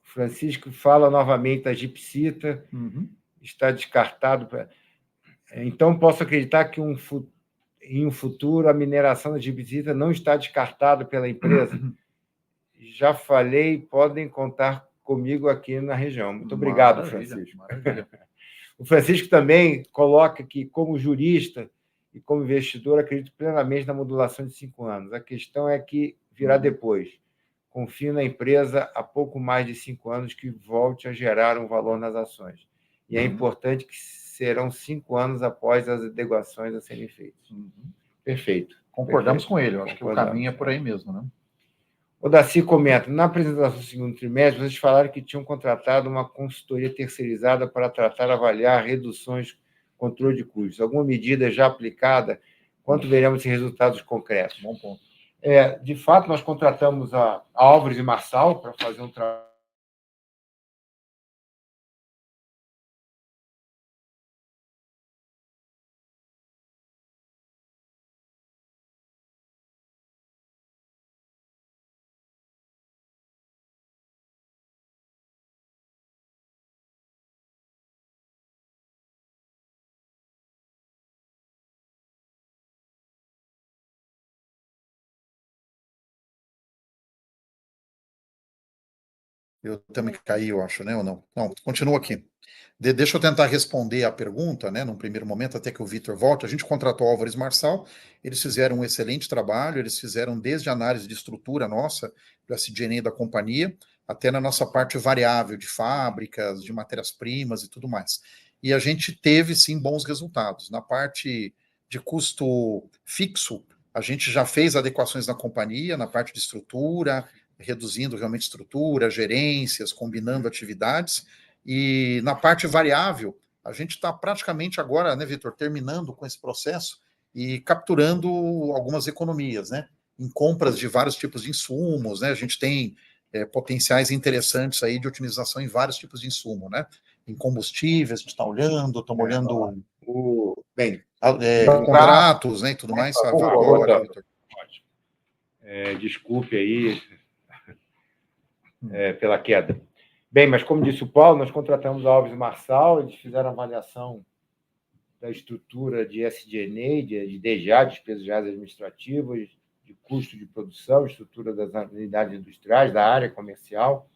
O Francisco fala novamente da gipsita, está descartado... Então, posso acreditar que em um futuro a mineração da gipsita não está descartada pela empresa? Já falei, podem contar comigo aqui na região. Muito obrigado, Francisco. O Francisco também coloca que, como jurista e como investidor, acredito plenamente na modulação de 5 anos. A questão é que virá depois. Confio na empresa há pouco mais de 5 anos que volte a gerar um valor nas ações. E é importante que serão 5 anos após as adequações a serem feitas. Perfeito. Concordamos com ele. Eu acho que o caminho é por aí mesmo, né? O Daci comenta: na apresentação do segundo trimestre, vocês falaram que tinham contratado uma consultoria terceirizada para tratar, avaliar reduções, controle de custos. Alguma medida já aplicada? Quanto veremos esses resultados concretos? Bom ponto. De fato, nós contratamos a Álvares e Marçal para fazer um trabalho. Eu também caí, eu acho, né? Ou não? Não, continua aqui. Deixa eu tentar responder a pergunta, né? Num primeiro momento, até que o Vitor volte. A gente contratou Álvares Marçal, eles fizeram um excelente trabalho, eles fizeram desde a análise de estrutura nossa, da CGN da companhia, até na nossa parte variável de fábricas, de matérias-primas e tudo mais. E a gente teve, sim, bons resultados. Na parte de custo fixo, a gente já fez adequações na companhia, na parte de estrutura, reduzindo realmente estrutura, gerências, combinando atividades, e na parte variável, a gente está praticamente agora, né, Vitor, terminando com esse processo e capturando algumas economias, né, em compras de vários tipos de insumos, né, a gente tem potenciais interessantes aí de otimização em vários tipos de insumo, né, em combustíveis, a gente está olhando, estamos olhando contratos, né, e tudo mais, sabe? Vitor. Desculpe aí pela queda. Bem, mas como disse o Paulo, nós contratamos a Alves Marçal, eles fizeram a avaliação da estrutura de SG&A, de DGA, despesas gerais administrativas, de custo de produção, estrutura das unidades industriais, da área comercial.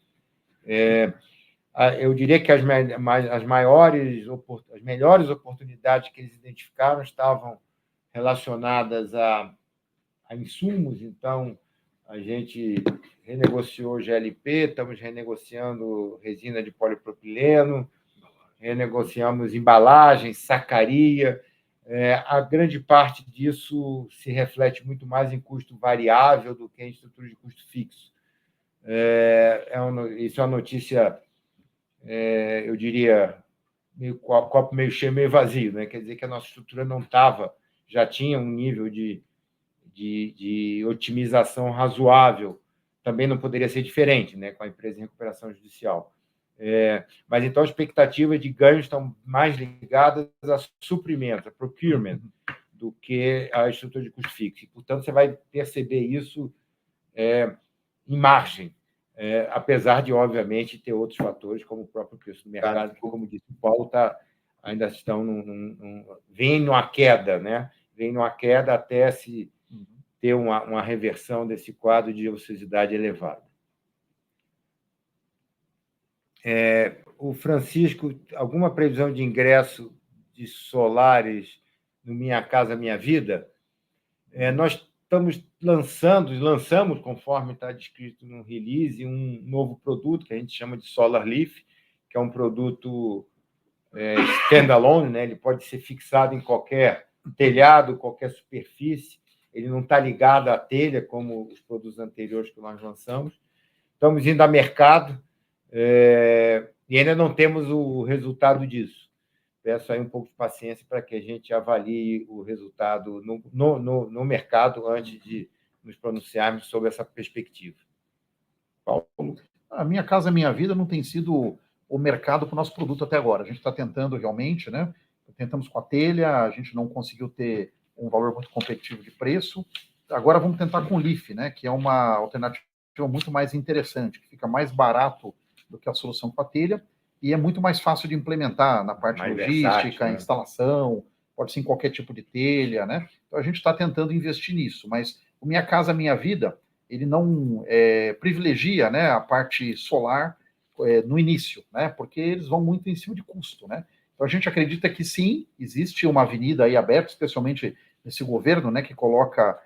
Eu diria que as melhores oportunidades que eles identificaram estavam relacionadas a insumos. Então, a gente renegociou o GLP, estamos renegociando resina de polipropileno, renegociamos embalagem, sacaria. A grande parte disso se reflete muito mais em custo variável do que em estrutura de custo fixo. Isso é uma notícia, eu diria, copo meio cheio, meio vazio, né? Quer dizer que a nossa estrutura não estava, já tinha um nível de otimização razoável, também não poderia ser diferente, né, com a empresa em recuperação judicial. Mas, então, as expectativas de ganhos estão mais ligadas a suprimento, a procurement, do que a estrutura de custo fixo. Portanto, você vai perceber isso em margem, apesar de, obviamente, ter outros fatores, como o próprio preço do mercado, que, como disse o Paulo, ainda estão vem numa queda, né? Vem numa queda até se ter uma reversão desse quadro de ociosidade elevada. O Francisco, alguma previsão de ingresso de solares no Minha Casa Minha Vida? Nós lançamos, conforme está descrito no release, um novo produto que a gente chama de Solar Leaf, que é um produto standalone, né? Ele pode ser fixado em qualquer telhado, qualquer superfície, ele não está ligado à telha, como os produtos anteriores que nós lançamos. Estamos indo a mercado e ainda não temos o resultado disso. Peço aí um pouco de paciência para que a gente avalie o resultado no mercado antes de nos pronunciarmos sobre essa perspectiva. Paulo? A Minha Casa Minha Vida não tem sido o mercado para o nosso produto até agora. A gente está tentando realmente, né? Tentamos com a telha, a gente não conseguiu ter um valor muito competitivo de preço. Agora vamos tentar com o Leaf, né? Que é uma alternativa muito mais interessante, que fica mais barato do que a solução com a telha e é muito mais fácil de implementar na parte mais logística, versátil, né? Instalação, pode ser em qualquer tipo de telha, né? Então a gente está tentando investir nisso, mas o Minha Casa Minha Vida, ele não privilegia, né, a parte solar no início, né? Porque eles vão muito em cima de custo, né? Então a gente acredita que sim, existe uma avenida aí aberta, especialmente nesse governo, né, que coloca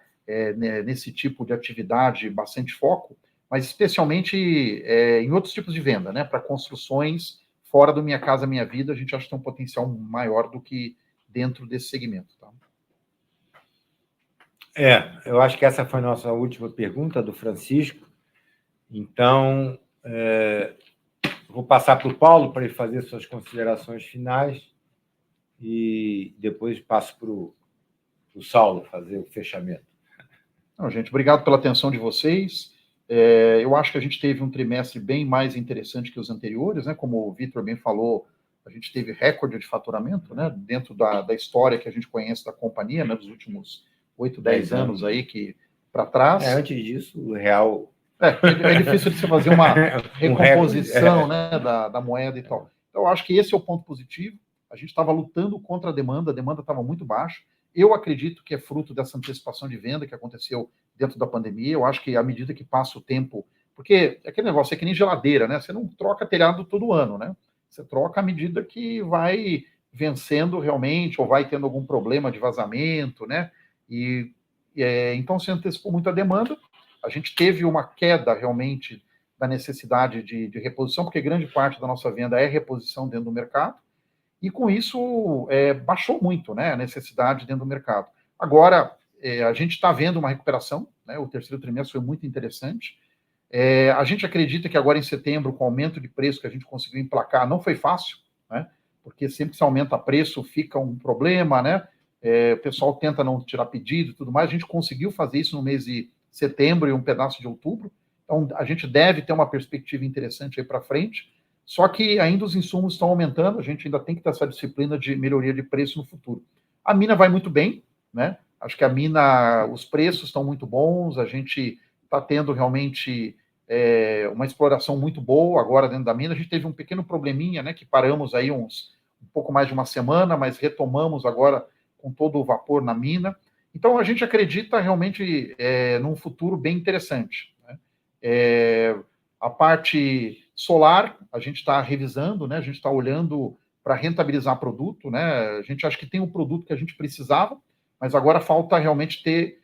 nesse tipo de atividade bastante foco, mas especialmente em outros tipos de venda, né, para construções fora do Minha Casa Minha Vida, a gente acha que tem um potencial maior do que dentro desse segmento. Tá? Eu acho que essa foi a nossa última pergunta do Francisco. Então, vou passar para o Paulo para ele fazer suas considerações finais e depois passo para o Saulo fazer o fechamento. Não, gente, obrigado pela atenção de vocês. Eu acho que a gente teve um trimestre bem mais interessante que os anteriores, né? Como o Vitor bem falou, a gente teve recorde de faturamento, né? Dentro da história que a gente conhece da companhia, né? Dos últimos 8, 10 anos aí que para trás. Antes disso, o real... É difícil de você fazer uma recomposição né, da moeda e tal. Então, eu acho que esse é o ponto positivo. A gente estava lutando contra a demanda estava muito baixa. Eu acredito que é fruto dessa antecipação de venda que aconteceu dentro da pandemia. Eu acho que à medida que passa o tempo... Porque aquele negócio é que nem geladeira, né? Você não troca telhado todo ano, né? Você troca à medida que vai vencendo realmente ou vai tendo algum problema de vazamento, né? Então, se antecipou muito a demanda. A gente teve uma queda realmente da necessidade de reposição, porque grande parte da nossa venda é reposição dentro do mercado. e com isso baixou muito, né, a necessidade dentro do mercado. Agora, a gente está vendo uma recuperação, né, o terceiro trimestre foi muito interessante. A gente acredita que agora em setembro, com o aumento de preço que a gente conseguiu emplacar, não foi fácil, né, porque sempre que se aumenta preço fica um problema, né, o pessoal tenta não tirar pedido e tudo mais. A gente conseguiu fazer isso no mês de setembro e um pedaço de outubro, então a gente deve ter uma perspectiva interessante aí para frente, só que ainda os insumos estão aumentando, a gente ainda tem que ter essa disciplina de melhoria de preço no futuro. A mina vai muito bem, né? Acho que a mina, os preços estão muito bons, a gente está tendo realmente uma exploração muito boa agora dentro da mina. A gente teve um pequeno probleminha, né, que paramos aí um pouco mais de uma semana, mas retomamos agora com todo o vapor na mina. Então, a gente acredita realmente num futuro bem interessante, né? A parte solar, a gente está revisando, né? A gente está olhando para rentabilizar produto, né? A gente acha que tem o produto que a gente precisava, mas agora falta realmente ter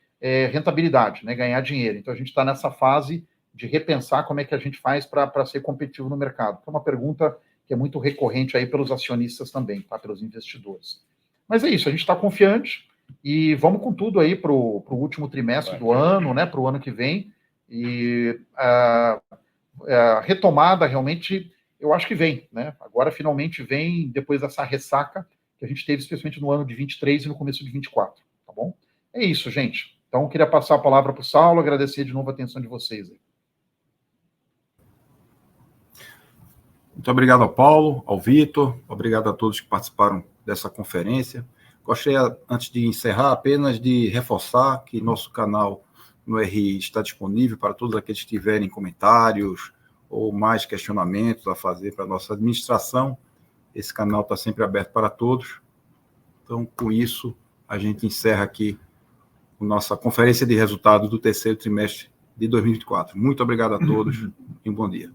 rentabilidade, né? Ganhar dinheiro. Então, a gente está nessa fase de repensar como é que a gente faz para ser competitivo no mercado. É uma pergunta que é muito recorrente aí pelos acionistas também, tá? Pelos investidores. Mas é isso, a gente está confiante e vamos com tudo aí para o último trimestre do ano, né? Para o ano que vem. E a retomada realmente, eu acho que vem, né? Agora finalmente vem, depois dessa ressaca que a gente teve, especialmente no ano de 23 e no começo de 24, tá bom? É isso, gente. Então, eu queria passar a palavra para o Saulo, agradecer de novo a atenção de vocês aí. Muito obrigado ao Paulo, ao Vitor, obrigado a todos que participaram dessa conferência. Gostaria, antes de encerrar, apenas de reforçar que nosso canal no RI está disponível para todos aqueles que tiverem comentários ou mais questionamentos a fazer para a nossa administração. Esse canal está sempre aberto para todos. Então, com isso, a gente encerra aqui a nossa conferência de resultados do terceiro trimestre de 2024. Muito obrigado a todos e um bom dia.